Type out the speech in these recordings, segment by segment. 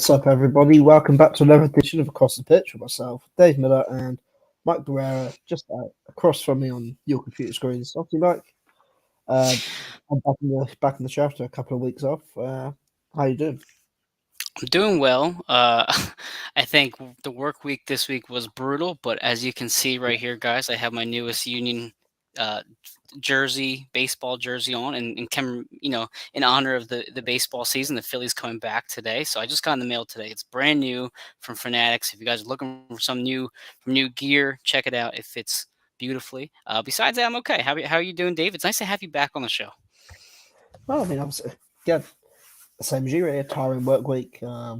What's up, everybody? Welcome back to another edition of Across the Pitch with myself, Dave Miller, and Mike Barrera, just across from me on your computer screen. So, Mike, I'm back in the shaft after a couple of weeks off. How you doing? I'm doing well. I think the work week this week was brutal, but as you can see right here, guys, I have my newest Union uh, jersey, baseball jersey on, in honor of the baseball season. The Phillies coming back today, so I just got in the mail today. It's brand new from Fanatics. If you guys are looking for some new gear, check it out. It fits beautifully. Besides that, I'm okay. How are you doing, Dave? It's nice to have you back on the show. Well, I mean, obviously, yeah, same as you, really, a tiring work week. I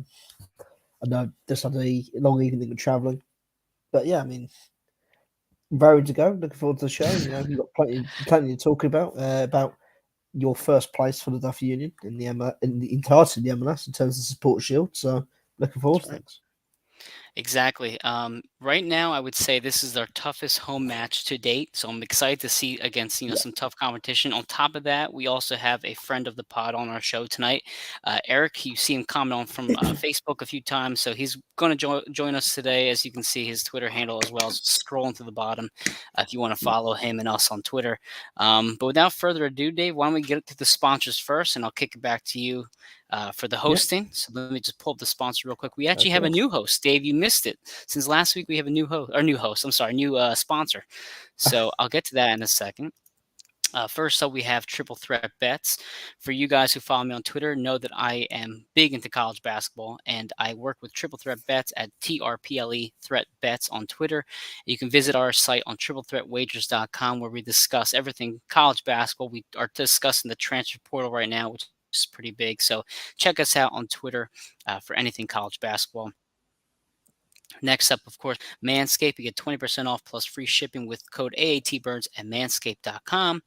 know just had a long evening of travelling, but yeah, I mean, raring to go. Looking forward to the show. We've got plenty to talk about your first place for the Duffy Union in the entirety of the MLS in terms of support shield. So looking forward That's to right. things. Exactly. Right now, I would say this is our toughest home match to date. So I'm excited to see against Yeah, some tough competition. On top of that, we also have a friend of the pod on our show tonight, Eric. You see him comment on from Facebook a few times, so he's going to join us today. As you can see, his Twitter handle as well as scrolling to the bottom. If you want to yeah, follow him and us on Twitter. But without further ado, Dave, why don't we get to the sponsors first, and I'll kick it back to you for the yeah. hosting. So let me just pull up the sponsor real quick. We Of actually have a course. new host, Dave. You missed it. Since last week, we have a new host, or new host. I'm sorry, new sponsor. So I'll get to that in a second. First up, we have Triple Threat Bets. For you guys who follow me on Twitter, know that I am big into college basketball, and I work with Triple Threat Bets at TRPLE Threat Bets on Twitter. You can visit our site on triplethreatwagers.com where we discuss everything college basketball. We are discussing the transfer portal right now, which is pretty big. So check us out on Twitter for anything college basketball. Next up, of course, Manscaped. You get 20% off plus free shipping with code AATBurns at manscaped.com.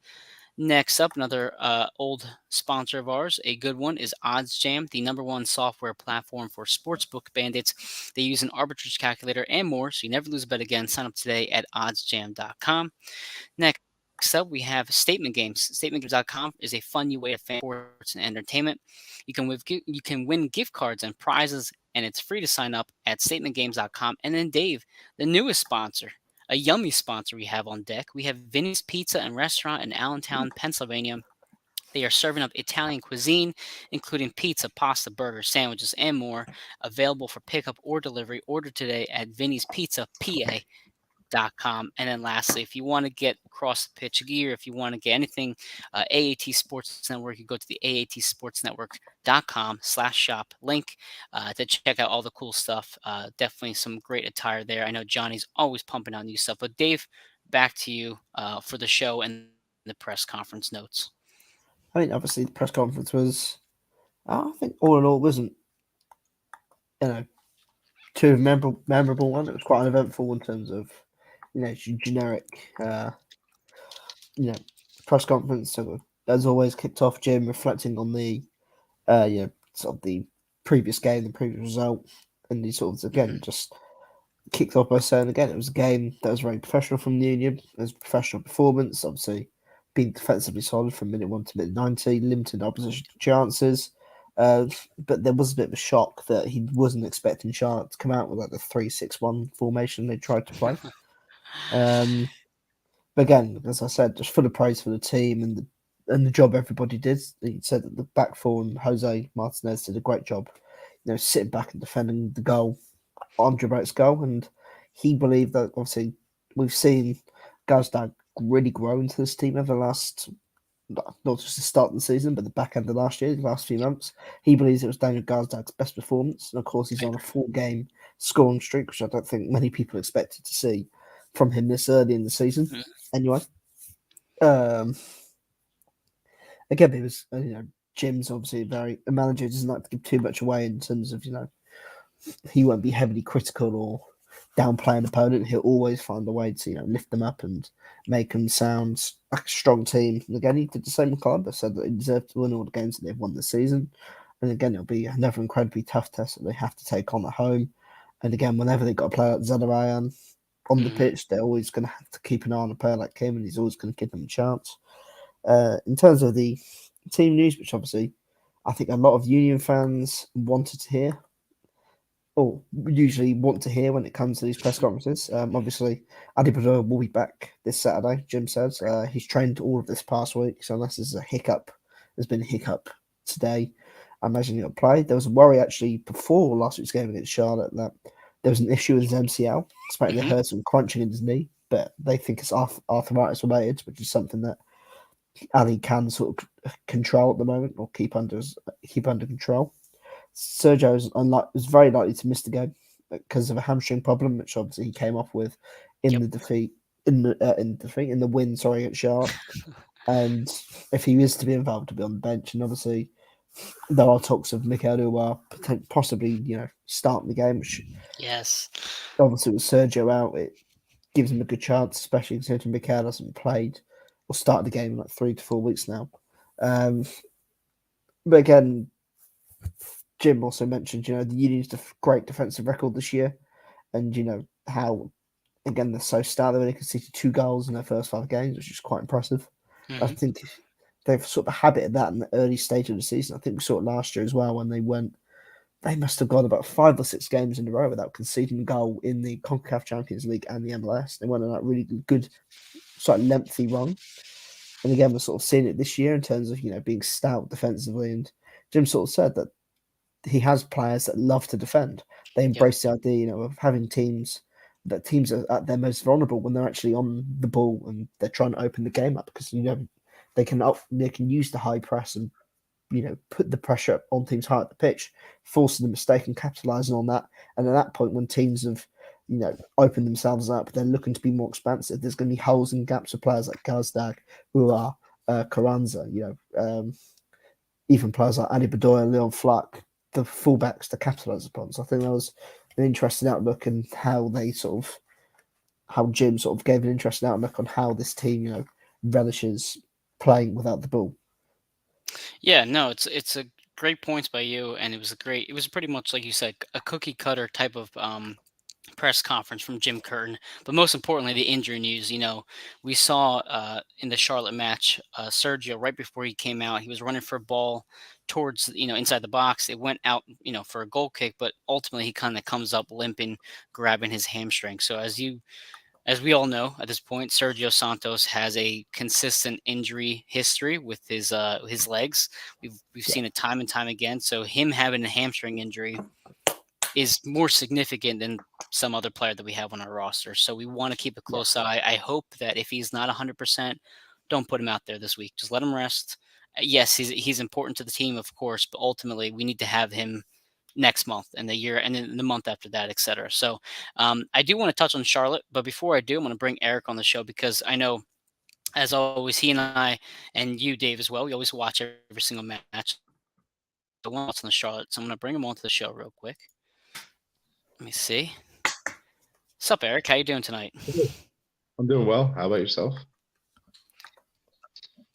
Next up, another old sponsor of ours, a good one, is OddsJam, the number one software platform for sportsbook bandits. They use an arbitrage calculator and more, so you never lose a bet again. Sign up today at oddsjam.com. Next up, we have Statement Games. StatementGames.com is a fun new way to fan sports and entertainment. You can win gift cards and prizes, and it's free to sign up at StatementGames.com. And then Dave, the newest sponsor, a yummy sponsor we have on deck. We have Vinny's Pizza and Restaurant in Allentown, Pennsylvania. They are serving up Italian cuisine, including pizza, pasta, burgers, sandwiches, and more, available for pickup or delivery. Order today at Vinny's Pizza PA.com. And then lastly, if you want to get across the pitch gear, if you want to get anything AAT Sports Network, you go to the AATSportsNetwork.com/shop link to check out all the cool stuff. Definitely some great attire there. I know Johnny's always pumping out new stuff. But Dave, back to you for the show and the press conference notes. I mean, obviously the press conference was, I think, all in all, wasn't you know too memorable one. It was quite an eventful in terms of generic you know press conference. So as always, kicked off Jim reflecting on the sort of the previous game, the previous result, and he sort of again Hmm. just kicked off by saying again it was a game that was very professional from the Union. It was a professional performance, obviously being defensively solid from minute 1 to minute 90, limited opposition chances. But there was a bit of a shock that he wasn't expecting Charlotte to come out with like the 3-6-1 formation they tried to play. Um, but again, as I said, just full of praise for the team and the job everybody did. He said that the back four and Jose Martinez did a great job, sitting back and defending the goal, Andre Braut's goal, and he believed that obviously we've seen Gazdag really grow into this team over the last, not just the start of the season, but the back end of last year, the last few months. He believes it was Daniel Gazdag's best performance, and of course he's I on a 4-game scoring streak, which I don't think many people expected to see from him this early in the season. agree. Anyway, um, again, it was Jim's obviously a manager doesn't like to give too much away in terms of he won't be heavily critical or downplay an opponent. He'll always find a way to lift them up and make them sound like a strong team. And again, he did the same with Columbus, said that they deserve to win all the games that they've won this season. And again, it'll be another incredibly tough test that they have to take on at home. And again, whenever they've got a player like Zadarayan on the Mhm. pitch, they're always going to have to keep an eye on a player like him, and he's always going to give them a chance. In terms of the team news, which obviously I think a lot of Union fans wanted to hear, or usually want to hear when it comes to these press conferences. Obviously, Adibador will be back this Saturday, Jim says. He's trained all of this past week, so unless there's been a hiccup today, I imagine he'll play. There was a worry actually before last week's game against Charlotte that there was an issue with his MCL. Despite they heard some crunching in his knee, but they think it's arthritis related, which is something that Ali can sort of control at the moment or keep under control. Sergio is very likely to miss the game because of a hamstring problem, which obviously he came off with in the defeat in the win. Sorry, at Charlotte. And if he is to be involved, to be on the bench, and obviously there are talks of Mikel Uhre possibly starting the game. Which Yes. Obviously with Sergio out, it gives him a good chance, especially considering Mikel hasn't played or started the game in like 3 to 4 weeks now. But again, Jim also mentioned, the Union's great defensive record this year, and how again they're so stout. They only conceded 2 goals in their first 5 games, which is quite impressive. I think they've sort of a habit of that in the early stage of the season. I think we saw it last year as well when they must have gone about 5 or 6 games in a row without conceding a goal in the CONCACAF Champions League and the MLS. They went on that really good, sort of lengthy run. And again, we're sort of seeing it this year in terms of, being stout defensively. And Jim sort of said that he has players that love to defend. They embrace the idea, of having teams are at their most vulnerable when they're actually on the ball and they're trying to open the game up because they can use the high press and put the pressure on teams high at the pitch, forcing the mistake and capitalising on that. And at that point, when teams have opened themselves up, they're looking to be more expansive. There's going to be holes and gaps for players like Gazdag, Uhre, Carranza, even players like Ali Bedoya, Leon Flack, the fullbacks to capitalise upon. So I think that was an interesting outlook and how Jim sort of gave an interesting outlook on how this team, relishes playing without the ball. Yeah, no, it's a great points by you, and it was pretty much like you said, a cookie cutter type of press conference from Jim Curtin. But most importantly, the injury news. We saw in the Charlotte match, Sergio right before he came out, he was running for a ball towards inside the box. It went out for a goal kick, but ultimately he kind of comes up limping, grabbing his hamstring. So as we all know at this point, Sergio Santos has a consistent injury history with his legs. We've seen it time and time again. So him having a hamstring injury is more significant than some other player that we have on our roster. So we want to keep a close eye. I hope that if he's not 100%, don't put him out there this week. Just let him rest. Yes, he's important to the team, of course, but ultimately we need to have him next month and the year and then the month after that, etc. So I do want to touch on Charlotte, but before I do, I'm going to bring Eric on the show because I know, as always, he and I and you, Dave, as well, we always watch every single match. The one on the Charlotte, so I'm going to bring him onto the show real quick. Let me see. What's up, Eric? How you doing tonight? I'm doing well. How about yourself?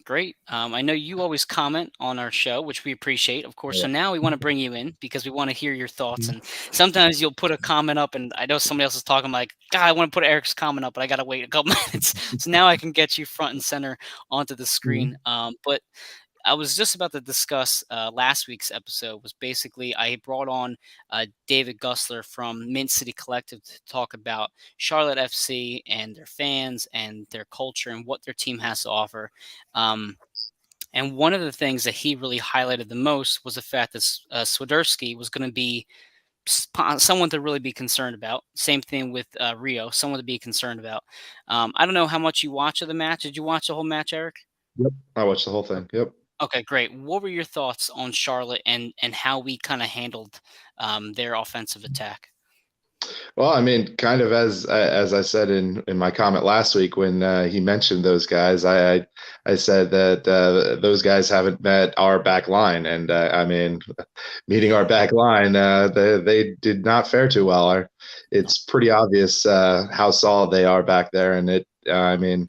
Great. I know you always comment on our show, which we appreciate, of course. So now we want to bring you in because we want to hear your thoughts. And sometimes you'll put a comment up, and I know somebody else is talking. I'm like, God, I want to put Eric's comment up, but I got to wait a couple minutes. So now I can get you front and center onto the screen. But I was just about to discuss last week's episode was basically I brought on David Gussler from Mint City Collective to talk about Charlotte FC and their fans and their culture and what their team has to offer. And one of the things that he really highlighted the most was the fact that Swiderski was going to be someone to really be concerned about. Same thing with Rio, someone to be concerned about. I don't know how much you watch of the match. Did you watch the whole match, Eric? Yep, I watched the whole thing. Yep. Okay, great. What were your thoughts on Charlotte and how we kind of handled their offensive attack? Well, I mean, kind of as I said in my comment last week when he mentioned those guys, I said that those guys haven't met our back line, and I mean, meeting our back line, they did not fare too well. It's pretty obvious how solid they are back there, and I mean,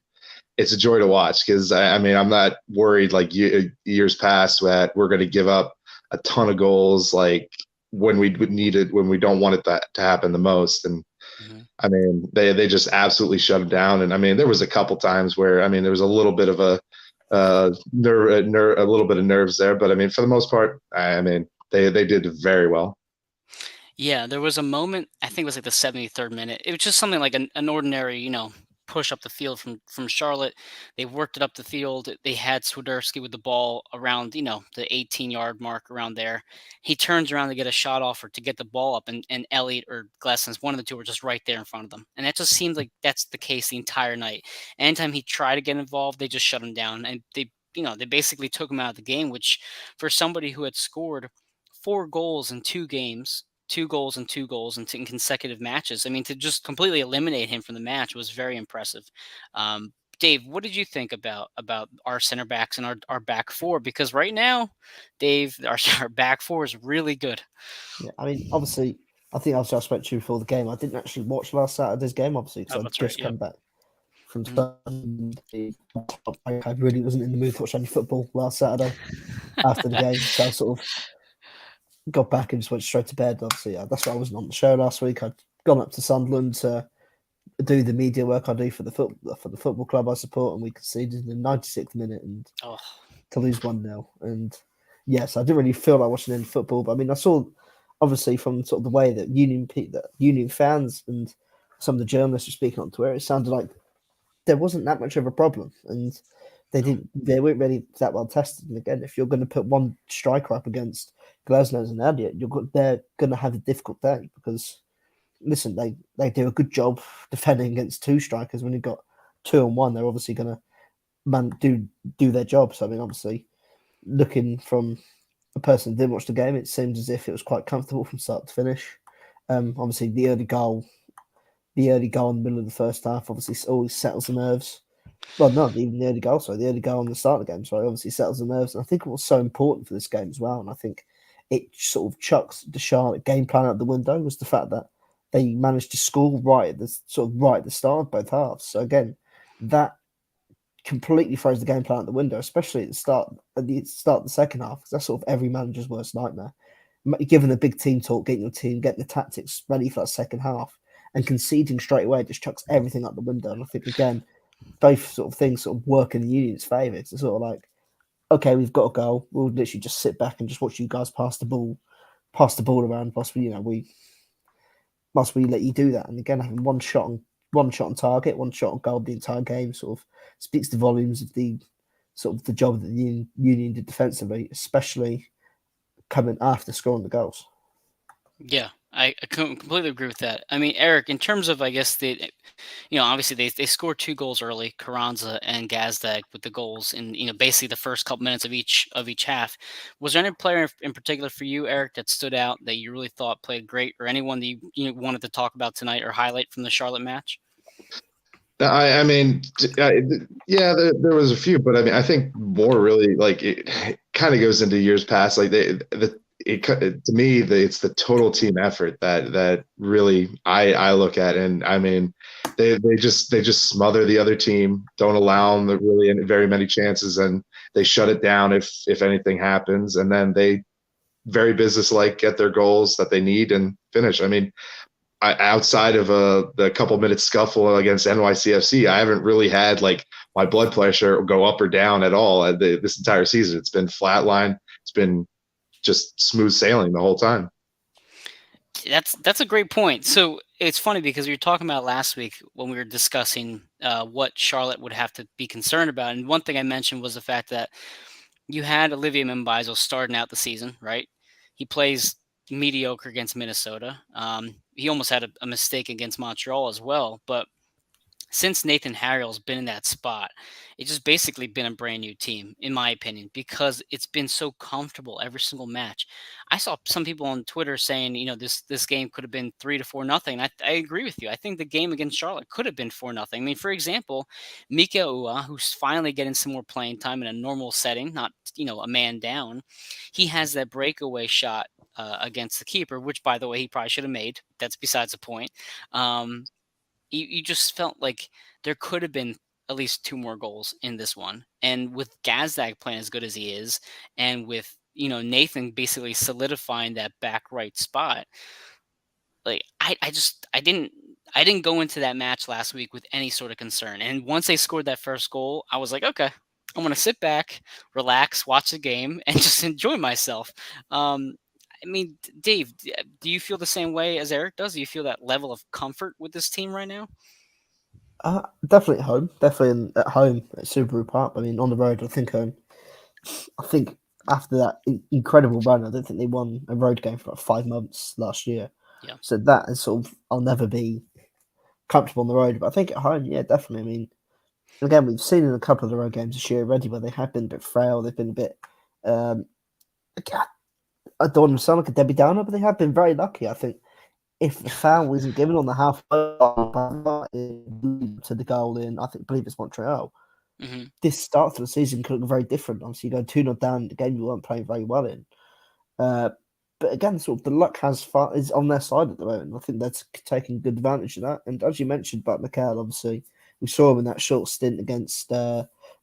it's a joy to watch because I mean, I'm not worried like years past that we're going to give up a ton of goals like when we need it, when we don't want it to happen the most. And I mean, they just absolutely shut them down. And I mean, there was a couple times where, I mean, there was a little bit of a little bit of nerves there, but I mean, for the most part, I mean, they did very well. Yeah, there was a moment, I think it was like the 73rd minute. It was just something like an ordinary, push up the field from Charlotte. They worked it up the field. They had Swiderski with the ball around, the 18-yard mark around there. He turns around to get a shot off or to get the ball up, and Elliott or Glessens, one of the two, were just right there in front of them. And that just seemed like that's the case the entire night. Anytime he tried to get involved, they just shut him down. And they basically took him out of the game, which for somebody who had scored 4 goals in 2 games, 2 goals and 2 goals in consecutive matches. I mean, to just completely eliminate him from the match was very impressive. Dave, what did you think about our center backs and our back four? Because right now, Dave, our back four is really good. Yeah, I mean, obviously, I think I spoke to you before the game. I didn't actually watch last Saturday's game, obviously, because I'd just come back from Sunday. I really wasn't in the mood to watch any football last Saturday after the game, so I sort of got back and just went straight to bed. Obviously, that's why I wasn't on the show last week. I'd gone up to Sunderland to do the media work I do for the football club I support, and we conceded in the 96th minute and to lose 1-0. And yes, I didn't really feel like watching any football, but I mean, I saw obviously from sort of the way that Union fans and some of the journalists were speaking on Twitter, it sounded like there wasn't that much of a problem, and they weren't really that well tested. And again, if you're going to put one striker up against Glasnost and Elliott, they're going to have a difficult day because, listen, they do a good job defending against two strikers. When you've got 2-on-1, they're obviously going to do their job. So I mean, obviously, looking from a person who didn't watch the game, it seems as if it was quite comfortable from start to finish. Obviously, the early goal in the middle of the first half obviously always settles the nerves. Well, not even the early goal, sorry. The early goal on the start of the game, sorry, obviously settles the nerves. And I think it was so important for this game as well. And I think it sort of chucks the Charlotte game plan out the window was the fact that they managed to score right at the start of both halves. So again, that completely throws the game plan out the window, especially at the start of the second half, because that's sort of every manager's worst nightmare. Given the big team talk, getting your team, getting the tactics ready for that second half, and conceding straight away just chucks everything out the window. And I think again, both sort of things sort of work in the Union's favour. It's sort of like, okay, we've got a goal. We'll literally just sit back and just watch you guys pass the ball around. Possibly, must we let you do that? And again, having one shot on target, one shot on goal the entire game sort of speaks to volumes of the job that the Union did defensively, especially coming after scoring the goals. Yeah, I completely agree with that. I mean, Eric, in terms of, I guess, obviously they scored 2 goals early, Carranza and Gazdag with the goals in, basically the first couple minutes of each half. Was there any player in particular for you, Eric, that stood out that you really thought played great, or anyone that you wanted to talk about tonight or highlight from the Charlotte match? I mean, yeah, there was a few, but I mean, I think more really like it kind of goes into years past. Like to me, it's the total team effort that really I look at, and I mean, they just smother the other team, don't allow them really very many chances, and they shut it down if anything happens, and then they very businesslike get their goals that they need and finish. I mean, outside of the couple minutes scuffle against NYCFC, I haven't really had like my blood pressure go up or down at all this entire season. It's been flatline. It's been just smooth sailing the whole time. That's a great point. So it's funny because we were talking about last week when we were discussing what Charlotte would have to be concerned about. And one thing I mentioned was the fact that you had Olivier Mbaizo starting out the season, right? He plays mediocre against Minnesota. He almost had a mistake against Montreal as well. But since Nathan Harriel's been in that spot, it's just basically been a brand new team, in my opinion, because it's been so comfortable every single match. I saw some people on Twitter saying, this game could have been 3-4-0. I agree with you. I think the game against Charlotte could have been 4-0. I mean, for example, Mika Uhre, who's finally getting some more playing time in a normal setting, not a man down, he has that breakaway shot against the keeper, which, by the way, he probably should have made. That's besides the point. You just felt like there could have been at least 2 more goals in this one. And with Gazdag playing as good as he is, and with, Nathan basically solidifying that back right spot, like I didn't go into that match last week with any sort of concern. And once they scored that first goal, I was like, okay, I'm going to sit back, relax, watch the game, and just enjoy myself. I mean, Dave, do you feel the same way as Eric does? Do you feel that level of comfort with this team right now? Definitely at home. Definitely at home at Subaru Park. I mean, on the road, I think after that incredible run, I don't think they won a road game for like 5 months last year. Yeah. So that is sort of, I'll never be comfortable on the road. But I think at home, yeah, definitely. I mean, again, we've seen in a couple of the road games this year already where they have been a bit frail. They've been a bit, I don't want to sound like a Debbie Downer, but they have been very lucky. I think if the foul wasn't given on the half to the goal in, I believe it's Montreal, Mm-hmm. this start to the season could look very different. Obviously, you go 2-0 down, the game you weren't playing very well in. But again, sort of the luck is on their side at the moment. I think they're taking good advantage of that. And as you mentioned about Mikel, obviously, we saw him in that short stint against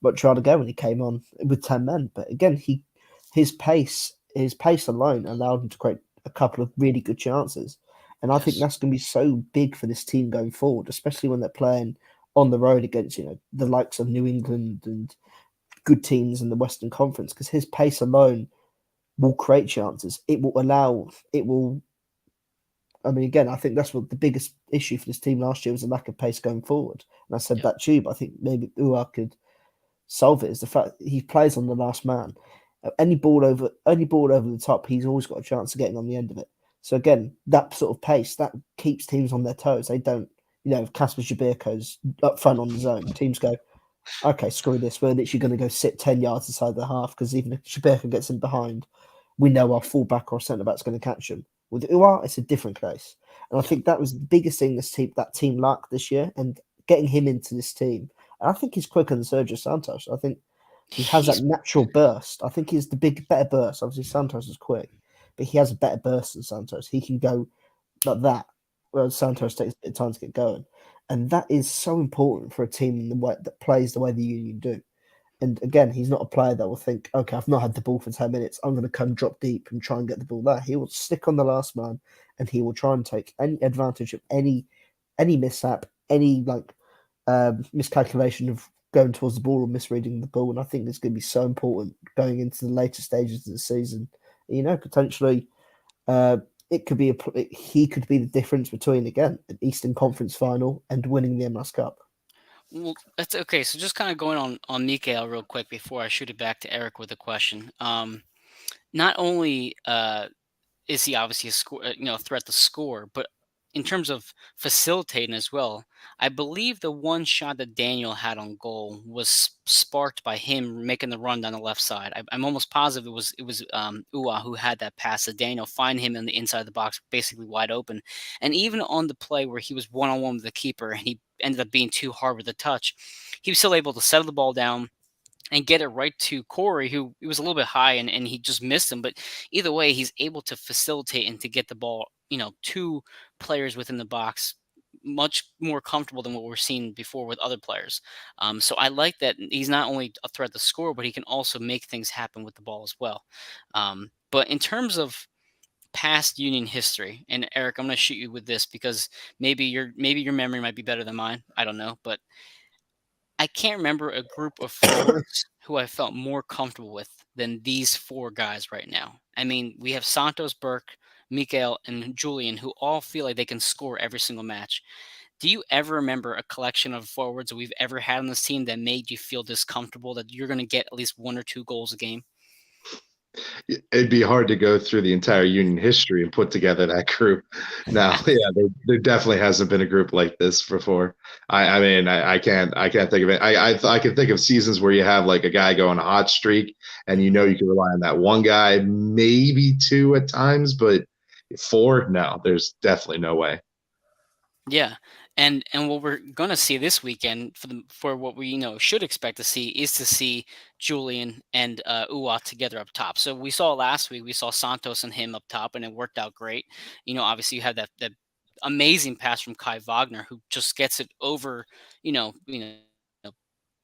Montreal again when he came on with 10 men. But again, his pace alone allowed him to create a couple of really good chances. And I think Yes. that's going to be so big for this team going forward, especially when they're playing on the road against, the likes of New England and good teams in the Western Conference, because his pace alone will create chances. I mean, again, I think that's what the biggest issue for this team last year was, a lack of pace going forward. And I said Yep. that too, but I think maybe Uhre could solve it, is the fact he plays on the last man. Any ball over the top, he's always got a chance of getting on the end of it. So again, that sort of pace, that keeps teams on their toes. They don't, if Kasper Jabirko's up front on his own, teams go, okay, screw this. We're literally going to go sit 10 yards inside the half, because even if Jabirko gets in behind, we know our fullback or centre back's going to catch him. With Uhre, it's a different case. And I think that was the biggest thing that team lacked this year, and getting him into this team. And I think he's quicker than Sergio Santos. I think he has that He's natural burst. I think he's the better burst. Obviously, Santos is quick, but he has a better burst than Santos. He can go like that, whereas Santos takes a bit of time to get going. And that is so important for a team in the way that plays the way the Union do. And again, he's not a player that will think, okay, I've not had the ball for 10 minutes. I'm going to come drop deep and try and get the ball there. He will stick on the last man, and he will try and take any advantage of any mishap, any miscalculation of going towards the ball or misreading the ball. And I think it's going to be so important going into the later stages of the season. Potentially, it could be he could be the difference between, again, an Eastern Conference final and winning the MLS Cup. Well, that's okay. So just kind of going on Mikael real quick before I shoot it back to Eric with a question. Not only is he obviously a threat to score, but in terms of facilitating as well, I believe the one shot that Daniel had on goal was sparked by him making the run down the left side. I'm almost positive it was Uhre who had that pass to Daniel, find him in the inside of the box, basically wide open. And even on the play where he was one on one with the keeper and he ended up being too hard with the touch, he was still able to settle the ball down and get it right to Corey, who he was a little bit high and he just missed him. But either way, he's able to facilitate and to get the ball, to players within the box much more comfortable than what we're seeing before with other players. So I like that he's not only a threat to score, but he can also make things happen with the ball as well. But in terms of past Union history, and Eric, I'm going to shoot you with this because maybe your memory might be better than mine. I don't know, but I can't remember a group of forwards who I felt more comfortable with than these four guys right now. I mean, we have Santos, Burke, Mikael, and Julian, who all feel like they can score every single match. Do you ever remember a collection of forwards that we've ever had on this team that made you feel this comfortable that you're going to get at least 1 or 2 goals a game? It'd be hard to go through the entire Union history and put together that group. Now, yeah, there definitely hasn't been a group like this before. I mean, I can't think of it. I can think of seasons where you have like a guy go on a hot streak, and you can rely on that one guy, maybe two at times, but four, no, there's definitely no way. Yeah. And what we're going to see this weekend for what we should expect to see is to see Julian and Uhre together up top. So we saw last week, we saw Santos and him up top, and it worked out great. Obviously you had that amazing pass from Kai Wagner, who just gets it over,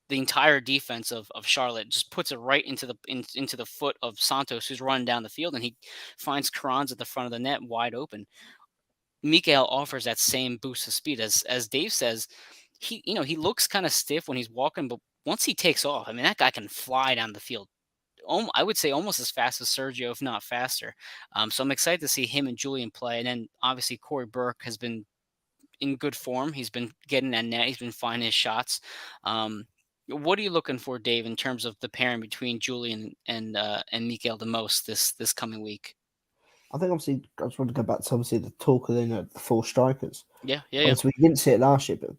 the entire defense of Charlotte, just puts it right into the foot of Santos, who's running down the field, and he finds Carranza at the front of the net wide open. Mikael offers that same boost of speed. As Dave says, he looks kind of stiff when he's walking, but once he takes off, I mean, that guy can fly down the field I would say almost as fast as Sergio, if not faster. So I'm excited to see him and Julian play. And then obviously Corey Burke has been in good form. He's been getting that net. He's been finding his shots. What are you looking for, Dave, in terms of the pairing between Julian and Mikael the most this coming week? I think obviously I just want to go back to obviously the talk of the 4 strikers. Yeah. Obviously, we didn't see it last year, but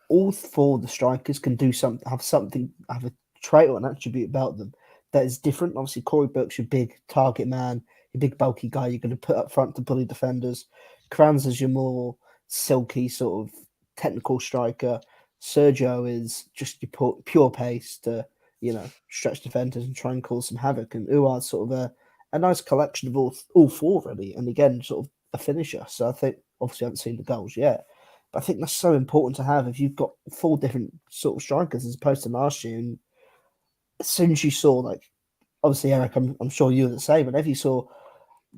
all 4 of the strikers can do something, have a trait or an attribute about them that is different. Obviously, Corey Burke's your big target man, your big bulky guy you're going to put up front to bully defenders. Kranz is your more silky sort of technical striker. Sergio is just your pure pace to stretch defenders and try and cause some havoc. And Uhre's sort of a nice collection of all 4 really, and again sort of a finisher. So I think obviously I haven't seen the goals yet. But I think that's so important to have if you've got 4 different sort of strikers as opposed to last year. And as soon as you saw, like, obviously, Eric, I'm sure you were the same. Whenever you saw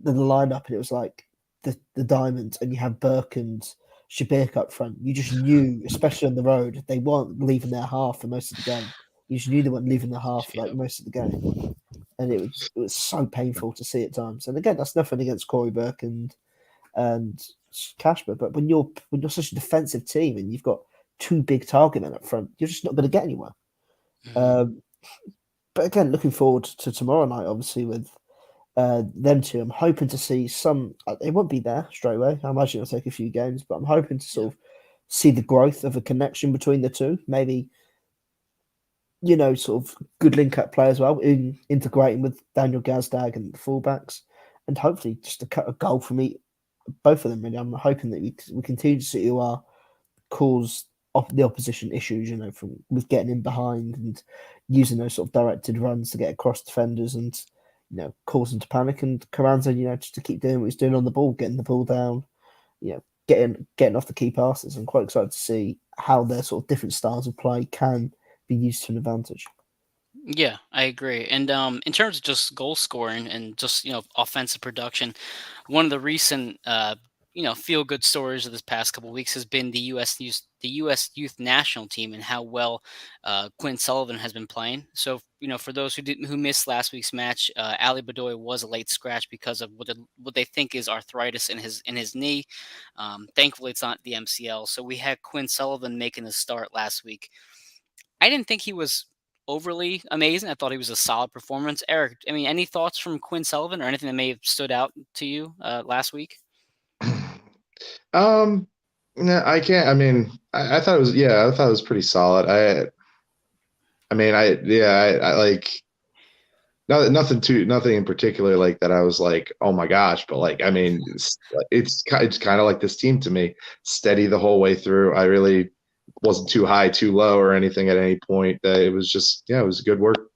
the lineup and it was like the diamond and you had Burke and Shabirk up front, you just knew, especially on the road, they weren't leaving their half for most of the game. You just knew they weren't leaving their half for like most of the game. And it was so painful to see at times. And again, that's nothing against Corey Burke and Kashmir, but when you're such a defensive team and you've got 2 big target men up front, you're just not going to get anywhere. Mm-hmm. But again, looking forward to tomorrow night, obviously with them 2. I'm hoping to see some. It won't be there straight away. I imagine it'll take a few games, but I'm hoping to sort of see the growth of a connection between the 2. Maybe sort of good link-up play as well, integrating with Daniel Gazdag and the fullbacks, and hopefully just to cut a goal from both of them. Really, I'm hoping that we continue to see Uhre cause the opposition issues, with getting in behind and using those sort of directed runs to get across defenders and cause them to panic. And Carranza, just to keep doing what he's doing on the ball, getting the ball down, getting off the key passes. I'm quite excited to see how their sort of different styles of play can be used to an advantage. Yeah, I agree. And in terms of just goal scoring and just offensive production, one of the recent feel good stories of this past couple of weeks has been the U.S. youth national team and how well Quinn Sullivan has been playing. So for those who missed last week's match, Ali Bedoya was a late scratch because of what they think is arthritis in his knee. Thankfully, it's not the MCL. So we had Quinn Sullivan making the start last week. I didn't think he was overly amazing. I thought he was a solid performance. Eric, I mean, any thoughts from Quinn Sullivan or anything that may have stood out to you last week? No, I can't. I mean, I thought it was. Yeah, I thought it was pretty solid. I like nothing in particular like that. I was like, oh my gosh, but like, I mean, it's kind of like this team to me, steady the whole way through. I really wasn't too high, too low, or anything at any point. It was just, it was good work.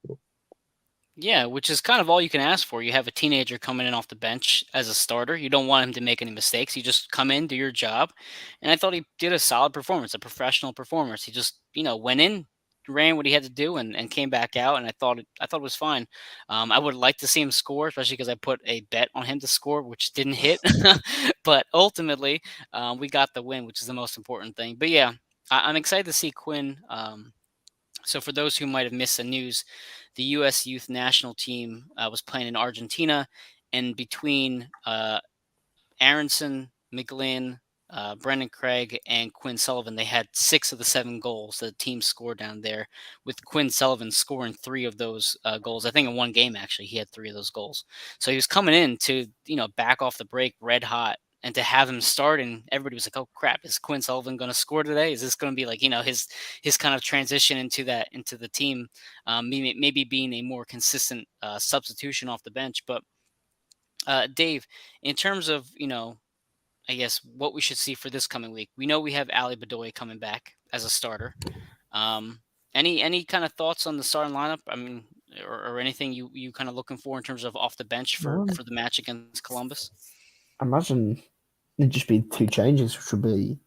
Yeah, which is kind of all you can ask for. You have a teenager coming in off the bench as a starter. You don't want him to make any mistakes. You just come in, do your job. And I thought he did a solid performance, a professional performance. He just, went in, ran what he had to do, and came back out. And I thought it was fine. I would like to see him score, especially because I put a bet on him to score, which didn't hit. But ultimately, we got the win, which is the most important thing. But yeah, I'm excited to see Quinn. So for those who might have missed the news, the U.S. youth national team was playing in Argentina, and between Aronson, McGlynn, Brendan Craig, and Quinn Sullivan, they had 6 of the 7 goals the team scored down there, with Quinn Sullivan scoring 3 of those goals. I think in one game, actually, he had 3 of those goals. So he was coming in to, back off the break red hot. And to have him start, and everybody was like, "Oh crap! Is Quinn Sullivan going to score today? Is this going to be like his kind of transition into the team? Maybe being a more consistent substitution off the bench." But Dave, in terms of I guess what we should see for this coming week, we know we have Ali Bedoya coming back as a starter. Any kind of thoughts on the starting lineup? I mean, or anything you kind of looking for in terms of off the bench for the match against Columbus? I imagine it'd just be 2 changes, which would be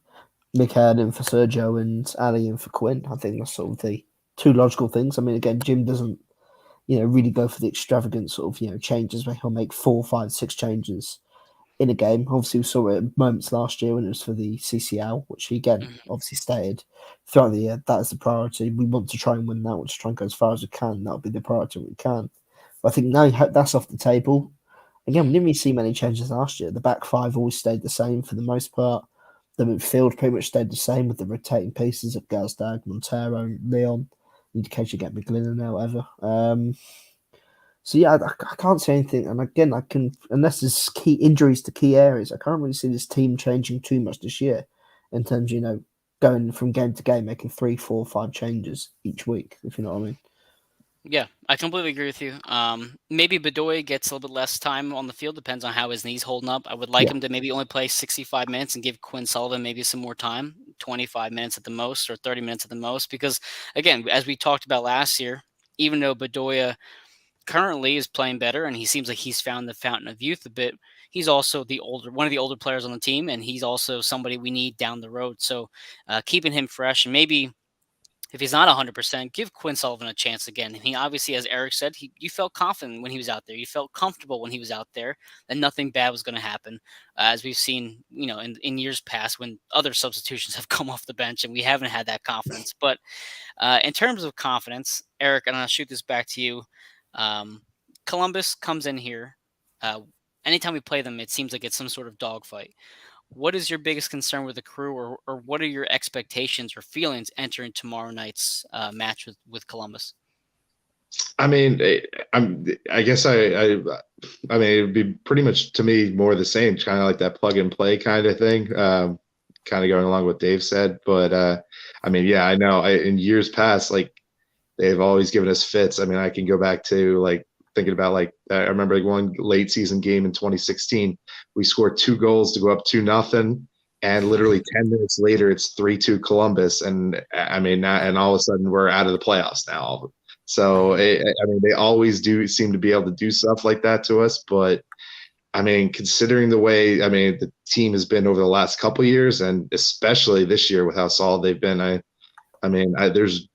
Mikael in for Sergio and Ali in for Quinn. I think that's sort of the 2 logical things. I mean, again, Jim doesn't, really go for the extravagant sort of, changes where he'll make 4, 5, 6 changes in a game. Obviously, we saw it at moments last year when it was for the CCL, which he again obviously stated throughout the year that is the priority. We want to try and win that. We want to try and go as far as we can. That'll be the priority when we can. I think now that's off the table. Again, we didn't really see many changes last year. The back five always stayed the same for the most part. The midfield pretty much stayed the same with the rotating pieces of Gazdag, Montero, Leon. In case you get McGlynn or whatever. So yeah, I can't say anything. And again, I can, unless there's key injuries to key areas, I can't really see this team changing too much this year in terms of, going from game to game, making 3, 4, 5 changes each week, if you know what I mean. Yeah, I completely agree with you. Maybe Bedoya gets a little bit less time on the field, depends on how his knee's holding up. I would like him to maybe only play 65 minutes and give Quinn Sullivan maybe some more time, 25 minutes at the most or 30 minutes at the most. Because, again, as we talked about last year, even though Bedoya currently is playing better and he seems like he's found the fountain of youth a bit, he's also one of the older players on the team, and he's also somebody we need down the road. So keeping him fresh, and maybe if he's not 100%, give Quinn Sullivan a chance again. And he obviously, as Eric said, you felt confident when he was out there. You felt comfortable when he was out there, and nothing bad was going to happen, as we've seen, in years past when other substitutions have come off the bench, and we haven't had that confidence. But in terms of confidence, Eric, and I'll shoot this back to you. Columbus comes in here. Anytime we play them, it seems like it's some sort of dogfight. What is your biggest concern with the crew, or what are your expectations or feelings entering tomorrow night's match with Columbus? I mean, I guess I mean, it'd be pretty much to me more the same, kind of like that plug and play kind of thing. Kind of going along with what Dave said, but I mean, yeah, I know. In years past, like they've always given us fits. I mean, I can go back to like thinking about I remember one late season game in 2016. We scored 2 goals to go up 2-0, and literally 10 minutes later, it's 3-2 Columbus, and I mean, and all of a sudden we're out of the playoffs now. So I mean, they always do seem to be able to do stuff like that to us, but I mean, considering the way the team has been over the last couple of years, and especially this year with how solid they've been, I mean, there's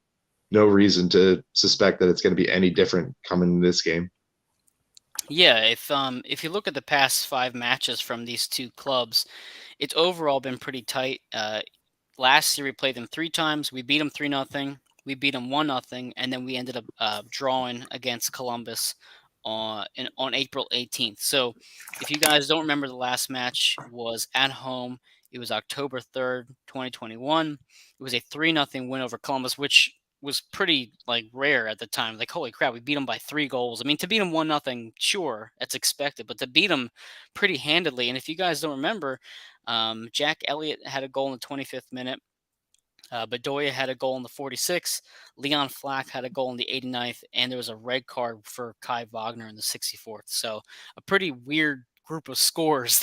no reason to suspect that it's going to be any different coming in this game. Yeah, if you look at the past 5 matches from these two clubs, it's overall been pretty tight. Last year we played them 3 times. We beat them 3-0. We beat them 1-0, and then we ended up drawing against Columbus on April 18th. So if you guys don't remember, the last match was at home. It was October 3rd, 2021. It was a 3-0 win over Columbus, which was pretty rare at the time. Like, holy crap, we beat them by 3 goals. I mean, to beat them 1-0, sure, that's expected, but to beat them pretty handedly. And if you guys don't remember, Jack Elliott had a goal in the 25th minute. Bedoya had a goal in the 46th. Leon Flack had a goal in the 89th, and there was a red card for Kai Wagner in the 64th. So a pretty weird group of scores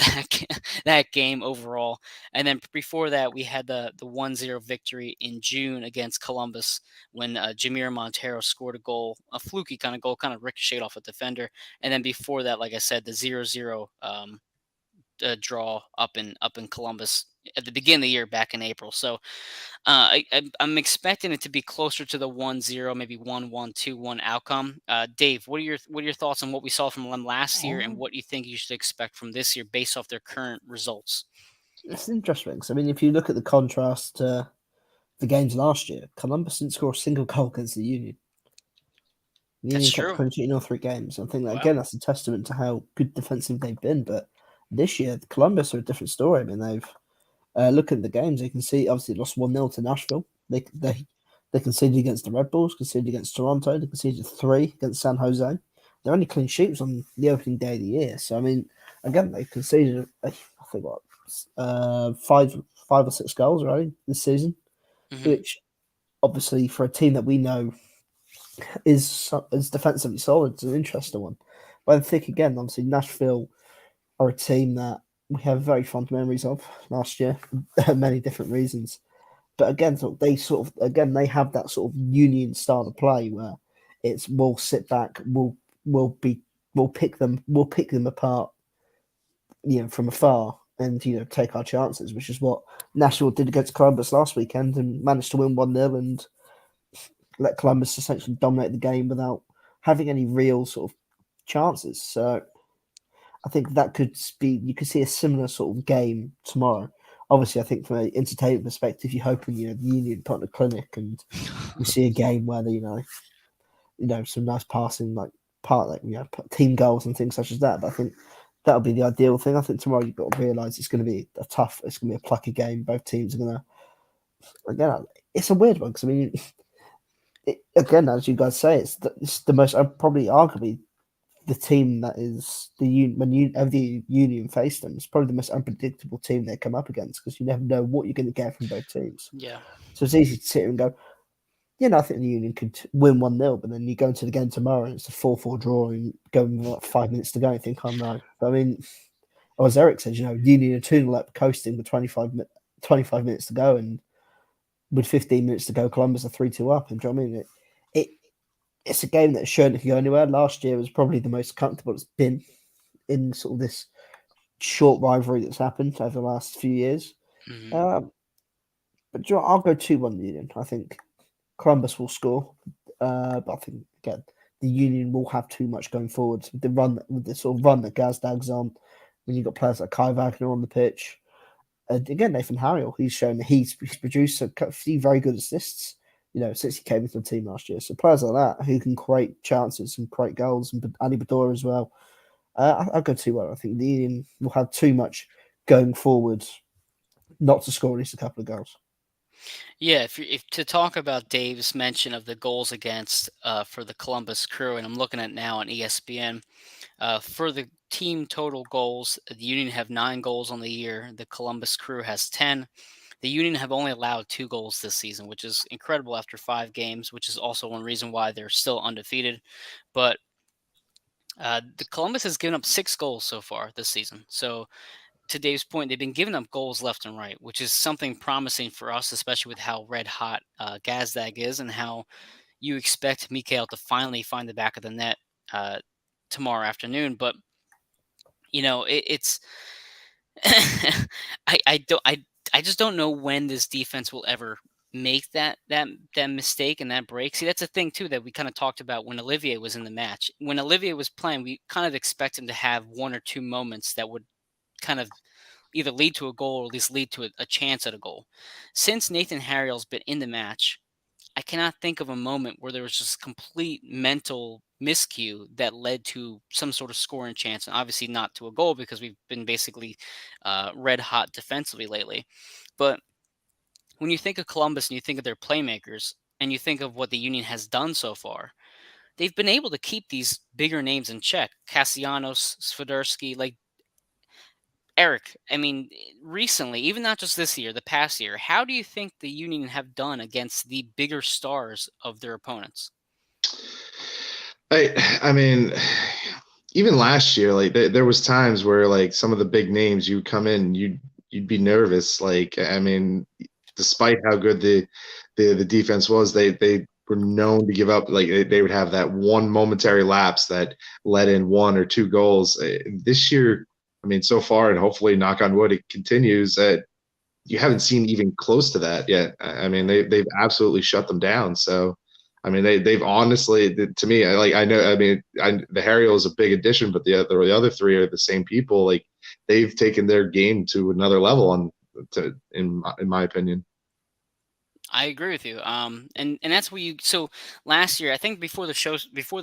that game overall. And then before that, we had the 1-0 victory in June against Columbus when Jamir Montero scored a fluky kind of goal, kind of ricocheted off a defender. And then before that, like I said, the 0-0 draw up in Columbus at the beginning of the year back in April. So I'm expecting it to be closer to the 1-0, maybe 1-1, 2-1 outcome. Dave, what are your thoughts on what we saw from them last year, and what you think you should expect from this year based off their current results? It's interesting because, I mean, if you look at the contrast to the games last year, Columbus didn't score a single goal against the Union. The Union kept clean sheet in all 3 games. I think that, again, that's a testament to how good defensive they've been. But this year, Columbus are a different story. I mean, they've look at the games. You can see, obviously, lost 1-0 to Nashville. They conceded against the Red Bulls, conceded against Toronto, they conceded 3 against San Jose. They're only clean sheets on the opening day of the year. So, I mean, again, they conceded, I think, 5 or 6 goals already this season, which obviously for a team that we know is defensively solid, it's an interesting one. But I think, again, obviously, Nashville are a team that we have very fond memories of last year for many different reasons. But again, they have that sort of Union style of play where we'll sit back, we'll pick them apart, from afar, and take our chances, which is what Nashville did against Columbus last weekend, and managed to win 1-0 and let Columbus essentially dominate the game without having any real sort of chances. So I think that you could see a similar sort of game tomorrow. Obviously, I think from an entertainment perspective, you're hoping the Union put on a clinic and we see a game where some nice passing, like part like team goals and things such as that. But I think that'll be the ideal thing. I think tomorrow you've got to realise it's going to be it's going to be a plucky game. Both teams are going to again. It's a weird one because I mean, again, as you guys say, it's the most probably arguably the team that is when the Union face them, it's probably the most unpredictable team they come up against because you never know what you're going to get from both teams. Yeah. So it's easy to sit here and go, I think the Union could win 1-0, but then you go into the game tomorrow and it's a 4-4 draw and going with 5 minutes to go and think, oh no. But I mean, as Eric says, Union are 2-0 up coasting with 25 minutes to go, and with 15 minutes to go, Columbus are 3-2 up. And do you know what I mean? It's a game that's shown it can go anywhere. Last year was probably the most comfortable it's been in sort of this short rivalry that's happened over the last few years. Mm-hmm. But I'll go 2-1 Union. I think Columbus will score, but I think again the Union will have too much going forward with the sort of run that Gazdag's on. When you've got players like Kai Wagner on the pitch, and again Nathan Harriel, he's shown that he's produced a few very good assists. Since he came into the team last year. So players like that who can create chances and create goals, and Ali Bador as well. I'll go 2-1. I think the Union will have too much going forward not to score at least a couple of goals. Yeah, if to talk about Dave's mention of the goals against for the Columbus Crew, and I'm looking at now on ESPN, for the team total goals, the Union have 9 goals on the year. The Columbus Crew has 10. The Union have only allowed 2 goals this season, which is incredible after 5 games, which is also one reason why they're still undefeated. But the Columbus has given up 6 goals so far this season. So to Dave's point, they've been giving up goals left and right, which is something promising for us, especially with how red hot Gazdag is and how you expect Mikhail to finally find the back of the net tomorrow afternoon. But it's I just don't know when this defense will ever make that mistake and that break. See, that's a thing too that we kind of talked about when Olivier was in the match. When Olivier was playing, we kind of expect him to have 1 or 2 moments that would kind of either lead to a goal or at least lead to a chance at a goal. Since Nathan Harriel's been in the match, I cannot think of a moment where there was just complete mental miscue that led to some sort of scoring chance, and obviously not to a goal because we've been basically red hot defensively lately. But when you think of Columbus and you think of their playmakers and you think of what the Union has done so far, they've been able to keep these bigger names in check. Castellanos, Swiderski, like Eric, I mean, recently, even not just this year, the past year, how do you think the Union have done against the bigger stars of their opponents? I mean, even last year, like there was times where like some of the big names you come in, you'd be nervous. Like I mean, despite how good the defense was, they were known to give up. Like they would have that one momentary lapse that let in 1 or 2 goals. This year, I mean, so far, and hopefully, knock on wood, it continues. You haven't seen even close to that yet. I mean, they've absolutely shut them down. So, I mean, they've honestly, to me, the Harriel is a big addition, but the other 3 are the same people. Like they've taken their game to another level. In my opinion. I agree with you. And that's what you. So last year, I think before the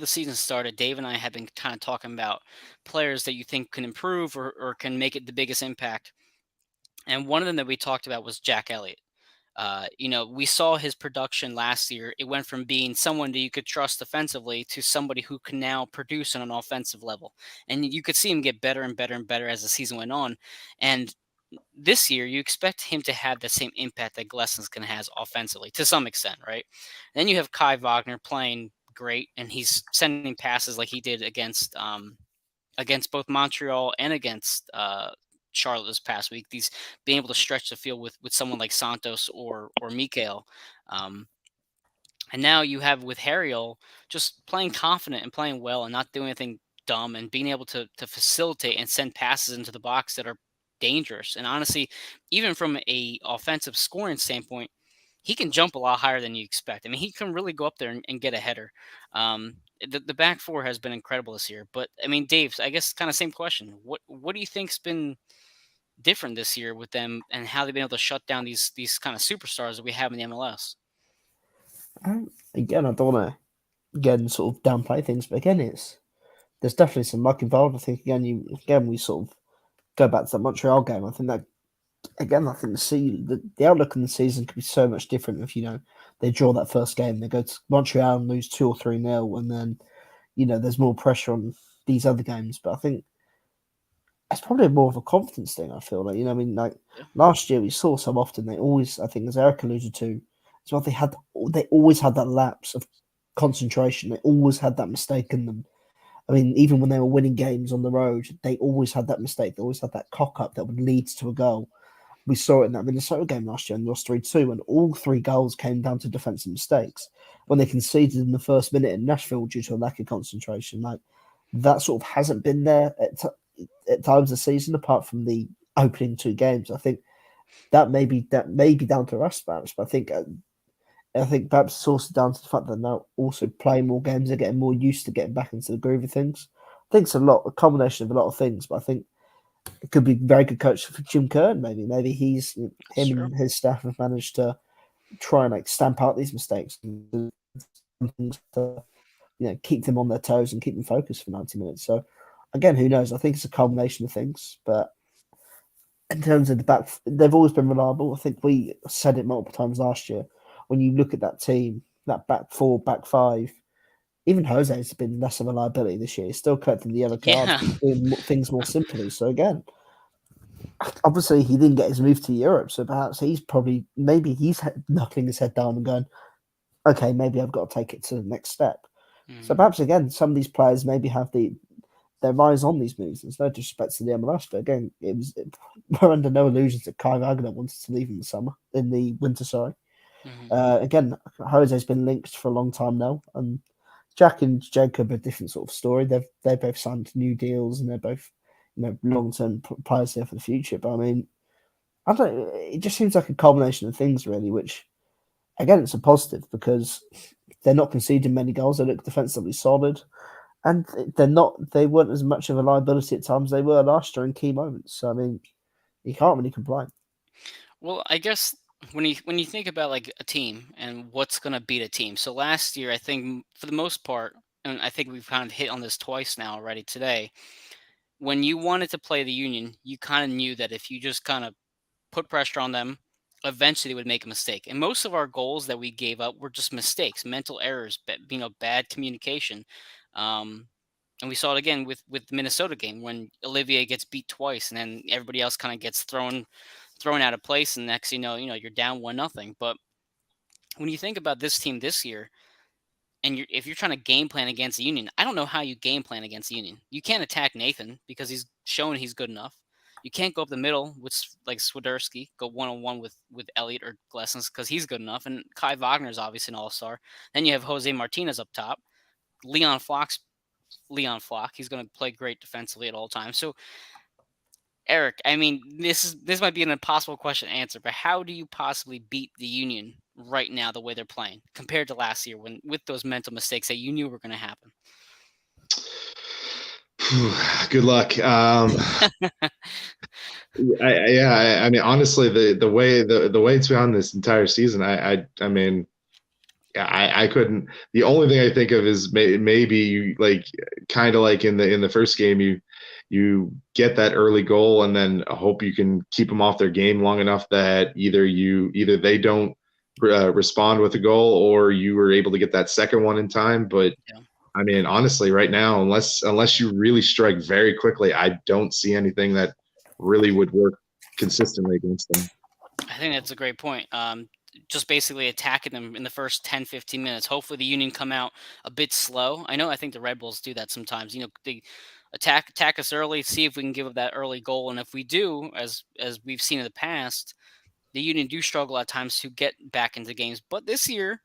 season started, Dave and I have been kind of talking about players that you think can improve or can make it the biggest impact. And one of them that we talked about was Jack Elliott. We saw his production last year. It went from being someone that you could trust defensively to somebody who can now produce on an offensive level. And you could see him get better and better and better as the season went on. And this year, you expect him to have the same impact that Glessenskin has offensively to some extent, right? And then you have Kai Wagner playing great, and he's sending passes like he did against both Montreal and against Charlotte this past week. These being able to stretch the field with someone like Santos or Mikhail. And now you have with Harriel just playing confident and playing well and not doing anything dumb and being able to facilitate and send passes into the box that are dangerous. And honestly, even from a offensive scoring standpoint, he can jump a lot higher than you expect. I mean, he can really go up there and get a header. The back 4 has been incredible this year. But I mean, Dave, I guess kind of same question. What do you think's been different this year with them and how they've been able to shut down these kind of superstars that we have in the MLS? Again, I don't want to sort of downplay things, but again, it's there's definitely some luck involved. I think again we sort of go back to that Montreal game. I think that again, I think the outlook on the season could be so much different if they draw that first game, they go to Montreal and lose 2 or 3-0, and then there's more pressure on these other games. But I think it's probably more of a confidence thing. I feel like last year we saw so often they always, I think as Eric alluded to, as well, they always had that lapse of concentration. They always had that mistake in them. I mean, even when they were winning games on the road, they always had that mistake. They always had that cock up that would lead to a goal. We saw it in that Minnesota game last year and lost 3-2, and all 3 goals came down to defensive mistakes. When they conceded in the first minute in Nashville due to a lack of concentration, that sort of hasn't been there at times this season, apart from the opening 2 games. I think that may be down to us, perhaps, but I think perhaps it's also down to the fact that now also playing more games, they're getting more used to getting back into the groove of things. I think it's a combination of a lot of things, but I think it could be very good coach for Jim Kern. Maybe him and his staff have managed to try and stamp out these mistakes and things to keep them on their toes and keep them focused for 90 minutes. So again, who knows? I think it's a combination of things, but in terms of the back, they've always been reliable. I think we said it multiple times last year. When you look at that team, that back 4, back 5, even Jose's been less of a liability this year. He's still collecting the yellow cards, doing things more simply. So again, obviously he didn't get his move to Europe, so perhaps he's knuckling his head down and going, okay, maybe I've got to take it to the next step. So perhaps again, some of these players maybe have their eyes on these moves. There's no disrespect to the MLS, but again, we're under no illusions that Kai Wagner wanted to leave in the winter. Sorry. Again, Jose's been linked for a long time now, and Jack and Jacob are a different sort of story. They both signed new deals, and they're both long-term players there for the future. But I mean, it just seems like a combination of things really, which again, it's a positive because they're not conceding many goals. They look defensively solid, and they weren't as much of a liability at times as they were last year in key moments. So I mean, you can't really complain. Well, I guess when you think about a team and what's going to beat a team. So last year, I think for the most part, and I think we've kind of hit on this twice now already today, when you wanted to play the Union, you kind of knew that if you just kind of put pressure on them, eventually they would make a mistake. And most of our goals that we gave up were just mistakes, mental errors, bad communication. And we saw it again with the Minnesota game when Olivier gets beat twice, and then everybody else kind of gets thrown out of place, and next you're down 1-0. But when you think about this team this year, and if you're trying to game plan against the Union, I don't know how you game plan against the Union. You can't attack Nathan because he's shown he's good enough. You can't go up the middle with Swiderski, go 1-on-1 with Elliott or Glessens because he's good enough. And Kai Wagner is obviously an all-star. Then you have Jose Martinez up top. Leon Flock. He's going to play great defensively at all times. So, Eric, I mean, this might be an impossible question to answer, but how do you possibly beat the Union right now the way they're playing compared to last year with those mental mistakes that you knew were going to happen? Good luck. I mean, honestly, the way it's gone this entire season, I mean, I couldn't. The only thing I think of is maybe you kind of like in the first game, you get that early goal and then hope you can keep them off their game long enough that either they don't respond with a goal or you were able to get that second one in time. But yeah. I mean, honestly, right now, unless you really strike very quickly, I don't see anything that really would work consistently against them. I think that's a great point. Just basically attacking them in the first 10, 15 minutes. Hopefully the Union come out a bit slow. I think the Red Bulls do that sometimes. They attack us early, see if we can give up that early goal. And if we do, as we've seen in the past, the Union do struggle at times to get back into games. But this year,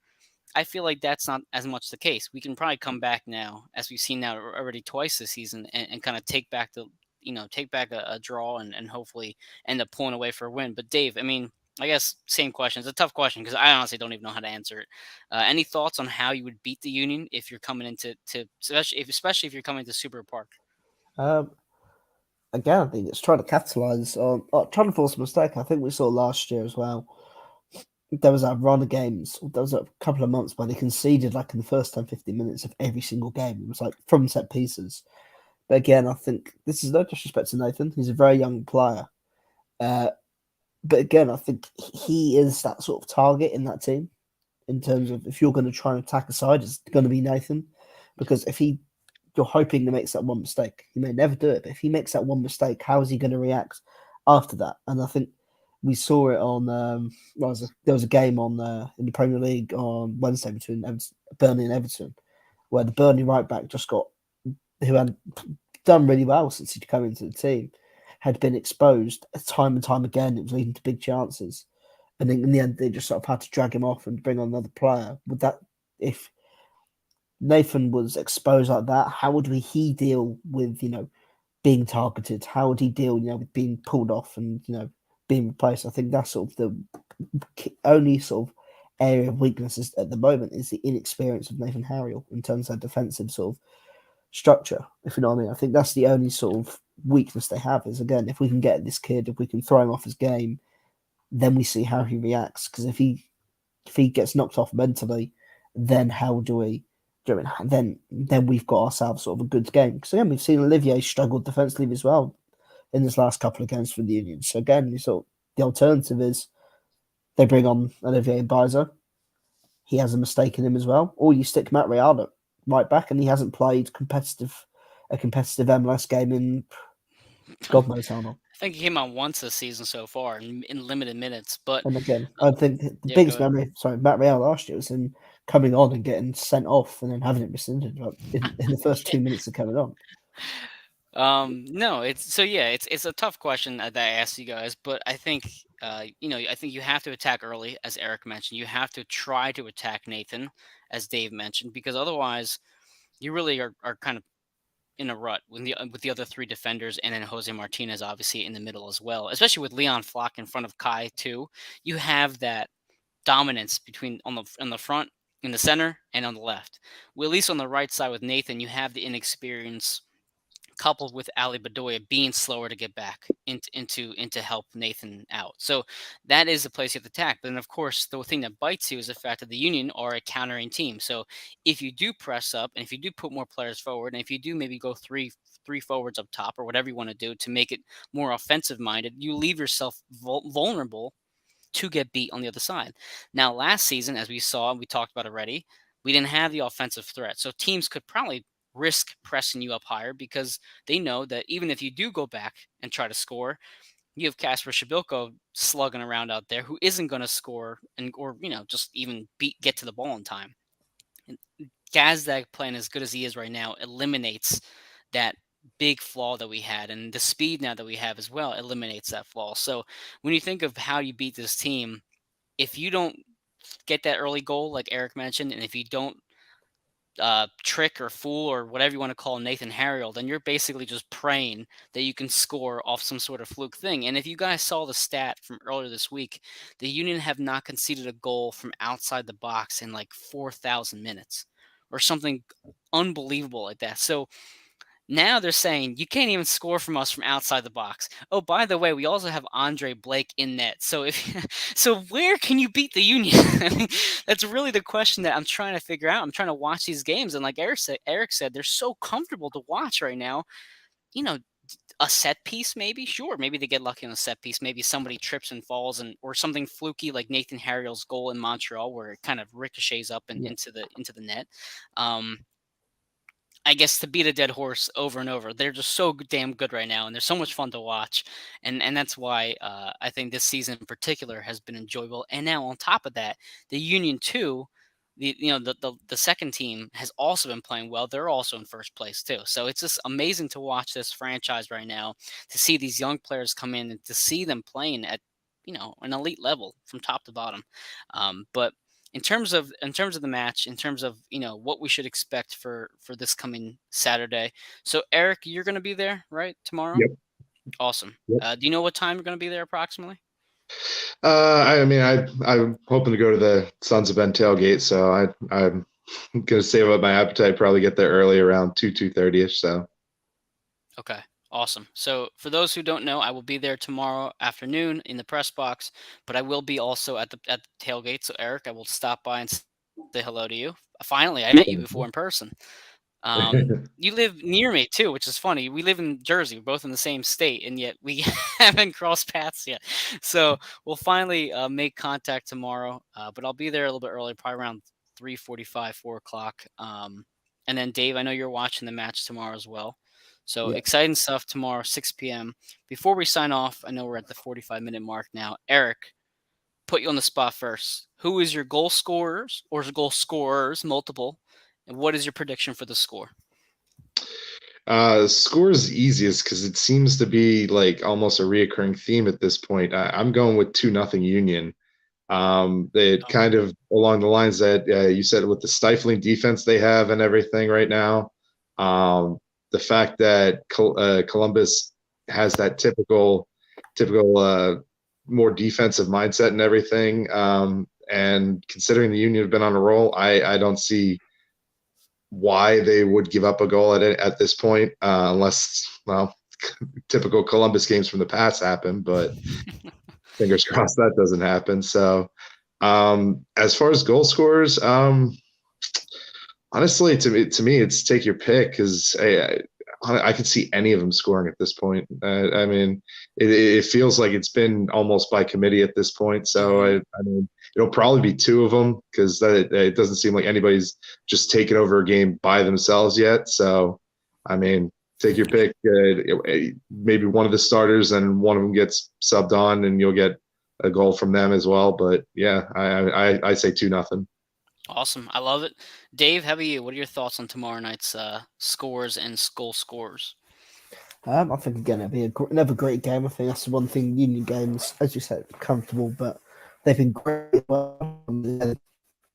I feel like that's not as much the case. We can probably come back now, as we've seen now already twice this season, and kind of take back a draw and hopefully end up pulling away for a win. But Dave, I mean, I guess same question. It's a tough question because I honestly don't even know how to answer it. Any thoughts on how you would beat the Union if you're coming into especially if you're coming to Super Park? Again, I think it's trying to capitalize on trying to force a mistake. I think we saw last year as well. There was a run of games. There was a couple of months where they conceded in the first 10, 15 minutes of every single game. It was from set pieces. But again, I think this is no disrespect to Nathan. He's a very young player. But again, I think he is that sort of target in that team in terms of if you're going to try and attack a side, it's going to be Nathan. Because if you're hoping he makes that one mistake, he may never do it. But if he makes that one mistake, how is he going to react after that? And I think we saw it on. There was a game on in the Premier League on Wednesday between Burnley and Everton, where the Burnley right back who had done really well since he'd come into the team, had been exposed time and time again. It was leading to big chances. And then in the end, they just sort of had to drag him off and bring on another player. Would that, if Nathan was exposed like that, how would he deal with, being targeted? How would he deal, with being pulled off and, being replaced? I think that's sort of the only sort of area of weaknesses at the moment is the inexperience of Nathan Harriel in terms of defensive sort of structure, if you know what I mean. I think that's the only sort of weakness they have is, again, if we can get this kid, if we can throw him off his game, then we see how he reacts. Because if he gets knocked off mentally, then how do we do it? Then we've got ourselves sort of a good game. Because again, we've seen Olivier struggle defensively as well in this last couple of games for the Union. So again, the alternative is they bring on Olivier Bizer. He has a mistake in him as well, or you stick Matt Real right back, and he hasn't played a competitive MLS game in God knows how long. I think he came on once this season so far in limited minutes. But And again, I think the yeah, biggest go ahead. memory, Matt Real last year was him coming on and getting sent off and then having it rescinded in the first 2 minutes of coming on. No, it's a tough question that I asked you guys, but I think I think you have to attack early, as Eric mentioned. You have to try to attack Nathan, as Dave mentioned, because otherwise you really are kind of in a rut with the other three defenders, and then Jose Martinez obviously in the middle as well. Especially with Leon Flock in front of Kai too, you have that dominance between on the front, in the center, and on the left. Well, at least on the right side with Nathan, you have the inexperience coupled with Ali Bedoya being slower to get back into help Nathan out. So that is the place you have to attack. But then, of course, the thing that bites you is the fact that the Union are a countering team. So if you do press up and if you do put more players forward, and if you do maybe go three forwards up top or whatever you want to do to make it more offensive minded, you leave yourself vulnerable to get beat on the other side. Now, last season, as we saw, we talked about already, we didn't have the offensive threat. So teams could probably risk pressing you up higher because they know that even if you do go back and try to score, you have Kasper Shabilko slugging around out there who isn't going to score or just even get to the ball in time. And Gazdag playing as good as he is right now eliminates that big flaw that we had, and the speed now that we have as well eliminates that flaw. So when you think of how you beat this team, if you don't get that early goal, like Eric mentioned, and if you don't trick or fool or whatever you want to call Nathan Harriel, then you're basically just praying that you can score off some sort of fluke thing. And if you guys saw the stat from earlier this week, the Union have not conceded a goal from outside the box in like 4,000 minutes or something unbelievable like that. So now they're saying you can't even score from us from outside the box. Oh, by the way, we also have Andre Blake in net. So so where can you beat the Union? I mean, that's really the question that I'm trying to figure out. I'm trying to watch these games, and like Eric said, they're so comfortable to watch right now. A set piece, maybe, sure, maybe they get lucky on a set piece. Maybe somebody trips and falls, or something fluky like Nathan Harriel's goal in Montreal, where it kind of ricochets up into the net. I guess to beat a dead horse over and over. They're just so damn good right now, and they're so much fun to watch, and that's why I think this season in particular has been enjoyable. And now on top of that, the Union too, the second team has also been playing well. They're also in first place too. So it's just amazing to watch this franchise right now, to see these young players come in and to see them playing at an elite level from top to bottom. But in terms of the match, in terms of what we should expect for this coming Saturday. So Eric, you're going to be there, right, tomorrow? Yep. Awesome. Yep. Do you know what time you're going to be there approximately? I'm hoping to go to the Sons of Ben tailgate, so I'm gonna save up my appetite. Probably get there early, around 2:30ish. So. Okay. Awesome. So for those who don't know, I will be there tomorrow afternoon in the press box, but I will be also at the tailgate. So Eric, I will stop by and say hello to you. Finally, I met you before in person. You live near me too, which is funny. We live in Jersey, we're both in the same state, and yet we haven't crossed paths yet. So we'll finally make contact tomorrow. But I'll be there a little bit early, probably around 3:45, 4 o'clock. And then Dave, I know you're watching the match tomorrow as well. So Yeah. exciting stuff tomorrow, 6 p.m. Before we sign off, I know we're at the 45-minute mark now. Eric, put you on the spot first. Who is your goal scorers or goal scorers, multiple, and what is your prediction for the score? Score is easiest because it seems to be like almost a reoccurring theme at this point. I'm going with 2-0 Union. It kind of along the lines that you said with the stifling defense they have and everything right now. The fact that Columbus has that typical more defensive mindset and everything. And considering the Union have been on a roll, I don't see why they would give up a goal at this point, unless, well, typical Columbus games from the past happen, but fingers crossed that doesn't happen. So as far as goal scorers, honestly, to me, it's take your pick because I could see any of them scoring at this point. I mean, it feels like it's been almost by committee at this point. So I mean, it'll probably be two of them because it doesn't seem like anybody's just taken over a game by themselves yet. So, I mean, take your pick. Maybe one of the starters and one of them gets subbed on, and you'll get a goal from them as well. But yeah, I say 2-0. Awesome. I love it. Dave, how about you? What are your thoughts on tomorrow night's scores and goal scorers? I think, again, it'll be another great game. I think that's the one thing. Union games, as you said, comfortable, but they've been great. The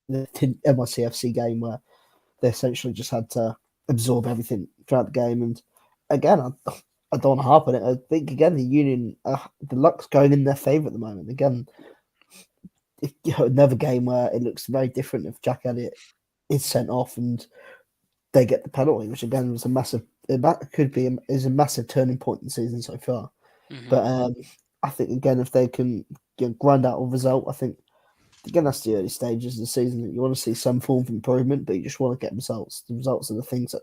NYCFC game where they essentially just had to absorb everything throughout the game. And again, I don't want to harp on it. I think, again, the Union, the luck's going in their favour at the moment. Again, another game where it looks very different if Jack Elliott is sent off and they get the penalty, which again was a massive turning point in the season so far. Mm-hmm. But I think, again, if they can grind out a result, I think, again, that's the early stages of the season that you want to see some form of improvement, but you just want to get results. The results are the things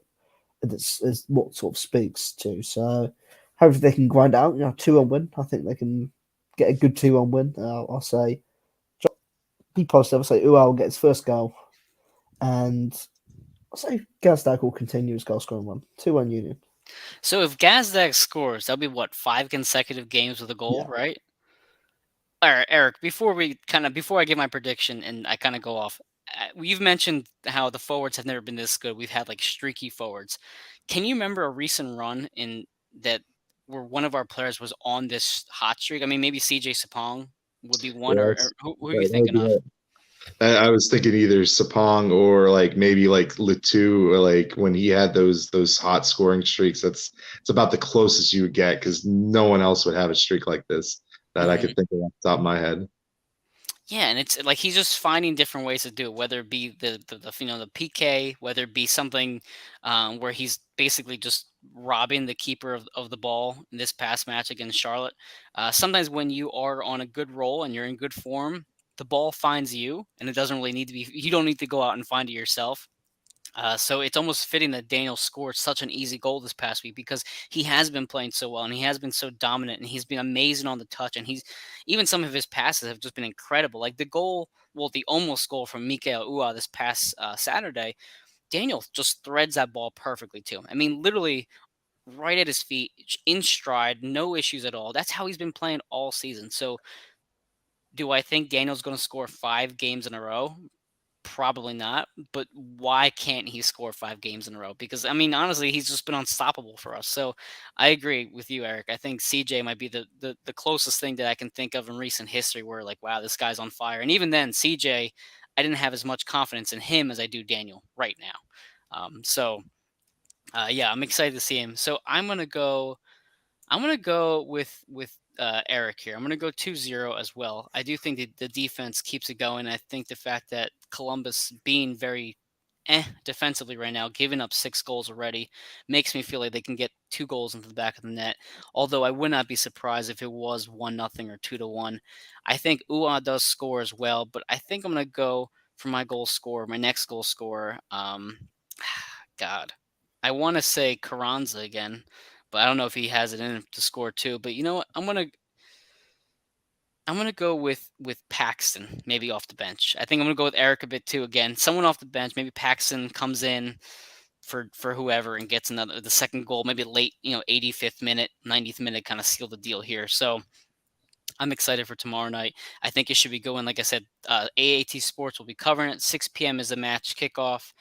that's what sort of speaks to. So hopefully they can grind out, 2-1 win. I think they can get a good 2-1 win. I'll say, be positive. I'll say Uhre will get his first goal, and I'll say Gazdag will continue his goal scoring run. 2-1 Union. So if Gazdag scores, that'll be what, 5 consecutive games with a goal, right? All right, Eric, before I give my prediction and I kind of go off, you've mentioned how the forwards have never been this good. We've had like streaky forwards. Can you remember a recent run in that where one of our players was on this hot streak? I mean, maybe CJ Sapong would be one, or who are you thinking of? I was thinking either Sapong or like maybe like Letou, like when he had those hot scoring streaks. It's about the closest you would get because no one else would have a streak like this that I could think of off the top of my head. Yeah, and it's like he's just finding different ways to do it, whether it be the PK, whether it be something where he's basically just robbing the keeper of the ball in this past match against Charlotte. Sometimes when you are on a good roll and you're in good form, the ball finds you, and it doesn't really need to be. You don't need to go out and find it yourself. So it's almost fitting that Daniel scored such an easy goal this past week because he has been playing so well and he has been so dominant and he's been amazing on the touch, and he's even some of his passes have just been incredible. Like the almost goal from Mikael Uhre this past Saturday, Daniel just threads that ball perfectly to him. I mean, literally right at his feet, in stride, no issues at all. That's how he's been playing all season. So do I think Daniel's going to score 5 games in a row? Probably not, but why can't he score 5 games in a row? Because, I mean, honestly, he's just been unstoppable for us. So I agree with you, Eric. I think CJ might be the closest thing that I can think of in recent history where, like, wow, this guy's on fire. And even then, CJ, I didn't have as much confidence in him as I do Daniel right now. Yeah, I'm excited to see him. So I'm going to go with Eric here. I'm going to go 2-0 as well. I do think that the defense keeps it going. I think the fact that Columbus being very defensively right now, giving up 6 goals already, makes me feel like they can get 2 goals into the back of the net. Although I would not be surprised if it was 1-0 or 2-1. I think Uhre does score as well, but I think I'm going to go for my next goal scorer. God. I want to say Carranza again, but I don't know if he has it in him to score too. But you know what? I'm gonna go with Paxton, maybe off the bench. I think I'm gonna go with Eric a bit too. Again, someone off the bench. Maybe Paxton comes in for whoever and gets the second goal, maybe late, 85th minute, 90th minute, kind of seal the deal here. So I'm excited for tomorrow night. I think it should be going. Like I said, AAT Sports will be covering it. 6 p.m. is the match kickoff.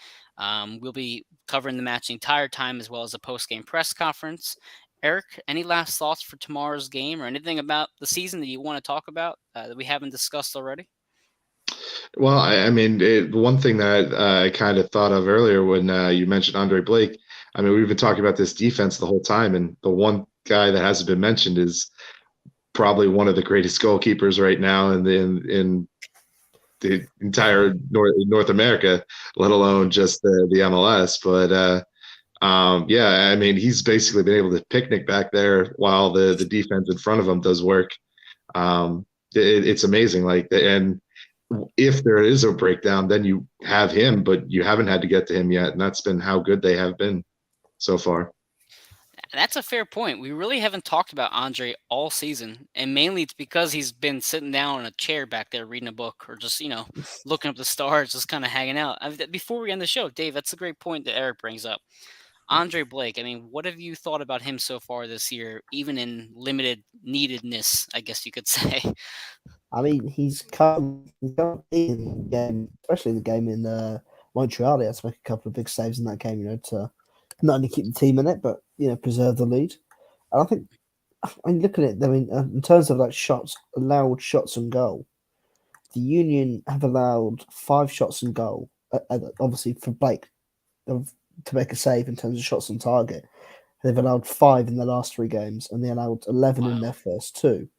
We'll be covering the match the entire time, as well as a post-game press conference. Eric, any last thoughts for tomorrow's game or anything about the season that you want to talk about that we haven't discussed already? Well, I mean, one thing that I kind of thought of earlier when you mentioned Andre Blake. I mean, we've been talking about this defense the whole time, and the one guy that hasn't been mentioned is probably one of the greatest goalkeepers right now in the entire North America, let alone just the MLS. But yeah, I mean, he's basically been able to picnic back there while the defense in front of him does work. It's amazing. And if there is a breakdown, then you have him, but you haven't had to get to him yet, and that's been how good they have been so far. That's a fair point. We really haven't talked about Andre all season, and mainly it's because he's been sitting down in a chair back there reading a book or just, looking up the stars, just kind of hanging out. Before we end the show, Dave, that's a great point that Eric brings up. Andre Blake, I mean, what have you thought about him so far this year, even in limited neededness, I guess you could say? I mean, he's come in the game, especially the game in Montreal. He had to make a couple of big saves in that game, to not only keep the team in it, but preserve the lead. And I think, look at it. I mean, in terms of like allowed shots on goal, the Union have allowed 5 shots on goal. Obviously, for Blake to make a save in terms of shots on target, they've allowed 5 in the last 3 games, and they allowed 11 in their first 2.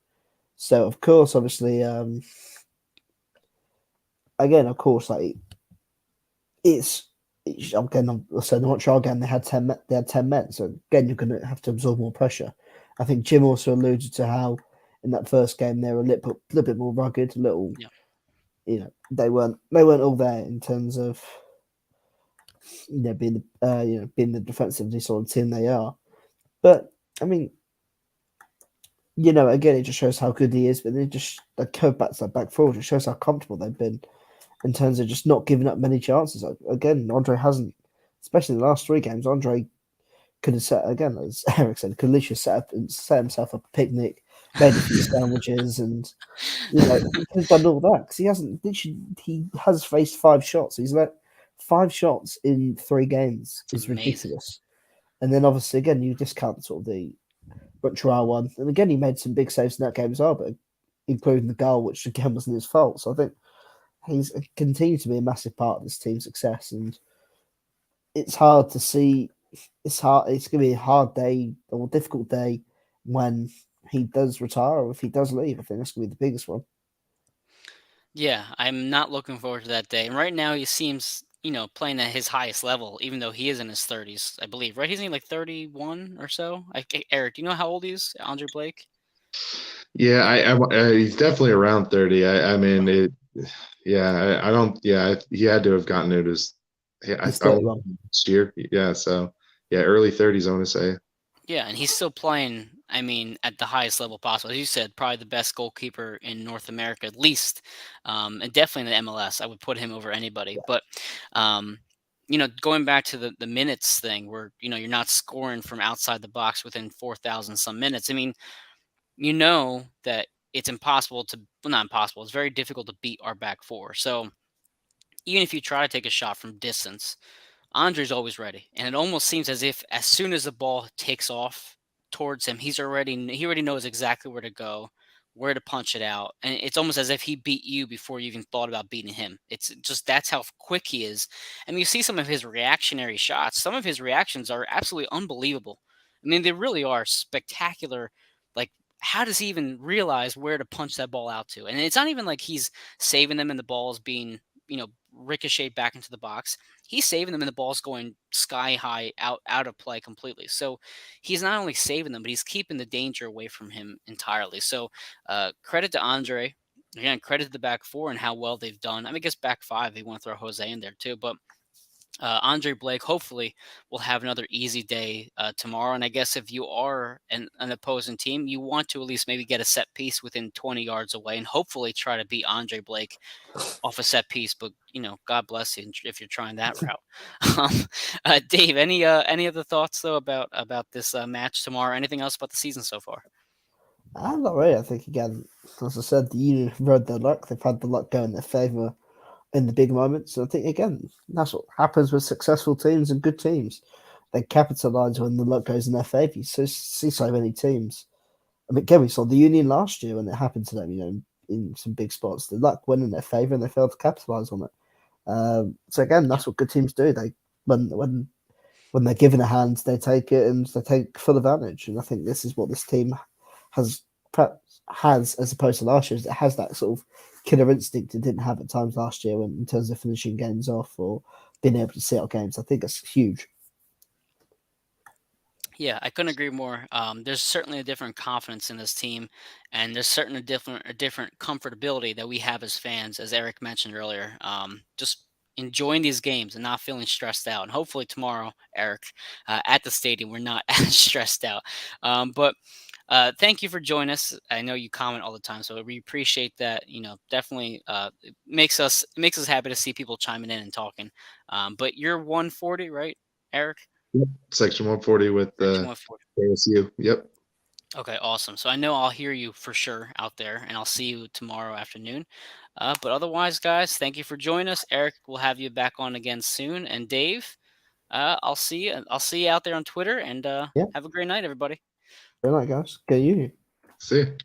So, of course, obviously, again, of course, like it's again. So the Montreal game, they had 10 men. So again, you're going to have to absorb more pressure. I think Jim also alluded to how in that first game they were a little bit more rugged, they weren't all there in terms of being the defensively solid team they are. But I mean, again, it just shows how good he is. But they just go back to that back forward. It shows how comfortable they've been in terms of just not giving up many chances. Again, Andre hasn't, especially in the last 3 games. Andre could have set, again, as Eric said, could literally set himself up a picnic, made a few sandwiches, and he could have done all that because he hasn't. He has faced 5 shots. He's let 5 shots in 3 games. Is ridiculous. And then obviously again, you discount sort of the Montreal one, and again he made some big saves in that game as well, but including the goal, which again wasn't his fault. So I think he's continued to be a massive part of this team's success, and it's hard to see. It's hard. It's going to be a hard day or difficult day when he does retire or if he does leave. I think that's going to be the biggest one. Yeah, I'm not looking forward to that day. And right now, he seems, playing at his highest level, even though he is in his 30s, I believe. Right? He's only like 31 or so. Eric, do you know how old he is, Andre Blake? Yeah, he's definitely around 30. I mean, yeah, I don't. Yeah, he had to have gotten it as. He's 31 next year. Yeah, so yeah, early 30s. I want to say. Yeah, and he's still playing. I mean, at the highest level possible. As you said, probably the best goalkeeper in North America, at least, and definitely in the MLS. I would put him over anybody. Yeah. But, going back to the minutes thing, where you're not scoring from outside the box within 4,000 some minutes. I mean, you know that it's impossible to, well, not impossible. It's very difficult to beat our back 4. So even if you try to take a shot from distance, Andre's always ready, and it almost seems as if as soon as the ball takes off towards him, he already knows exactly where to go, where to punch it out, and it's almost as if he beat you before you even thought about beating him. It's just that's how quick he is. And you see some of his reactionary shots. Some of his reactions are absolutely unbelievable. I mean, they really are spectacular. Like, how does he even realize where to punch that ball out to? And it's not even like he's saving them and the ball is being, ricocheted back into the box. He's saving them and the ball's going sky high out of play completely. So he's not only saving them, but he's keeping the danger away from him entirely. So credit to Andre. Again, credit to the back 4 and how well they've done. I mean, I guess back 5, they want to throw Jose in there too. But Andre Blake hopefully will have another easy day tomorrow. And I guess if you are an opposing team, you want to at least maybe get a set piece within 20 yards away and hopefully try to beat Andre Blake off a set piece. But, God bless you if you're trying that route. Dave, any other thoughts, though, about this match tomorrow? Anything else about the season so far? Not really. I think, again, as I said, the Union have rode their luck. They've had the luck go in their favour in the big moments. So I think, again, that's what happens with successful teams and good teams. They capitalise when the luck goes in their favour. You see so many teams. I mean, again, we saw the Union last year when it happened to them, in some big spots. The luck went in their favour and they failed to capitalise on it. So again, that's what good teams do. They when they're given a hand, they take it and they take full advantage. And I think this is what this team has as opposed to last year. It has that sort of killer instinct it didn't have at times last year in terms of finishing games off or being able to see out games. I think it's huge. Yeah, I couldn't agree more. There's certainly a different confidence in this team, and there's certainly a different comfortability that we have as fans, as Eric mentioned earlier. Just enjoying these games and not feeling stressed out. And hopefully tomorrow, Eric, at the stadium, we're not as stressed out. But thank you for joining us. I know you comment all the time, so we appreciate that. Definitely it makes us happy to see people chiming in and talking. But you're 140, right, Eric? Section 140 with Section the 140. ASU. Yep. Okay, awesome. So I know I'll hear you for sure out there, and I'll see you tomorrow afternoon. But otherwise, guys, thank you for joining us. Eric, we'll have you back on again soon, and Dave, I'll see you. I'll see you out there on Twitter, and have a great night, everybody. Good night, guys. Go Union. See you.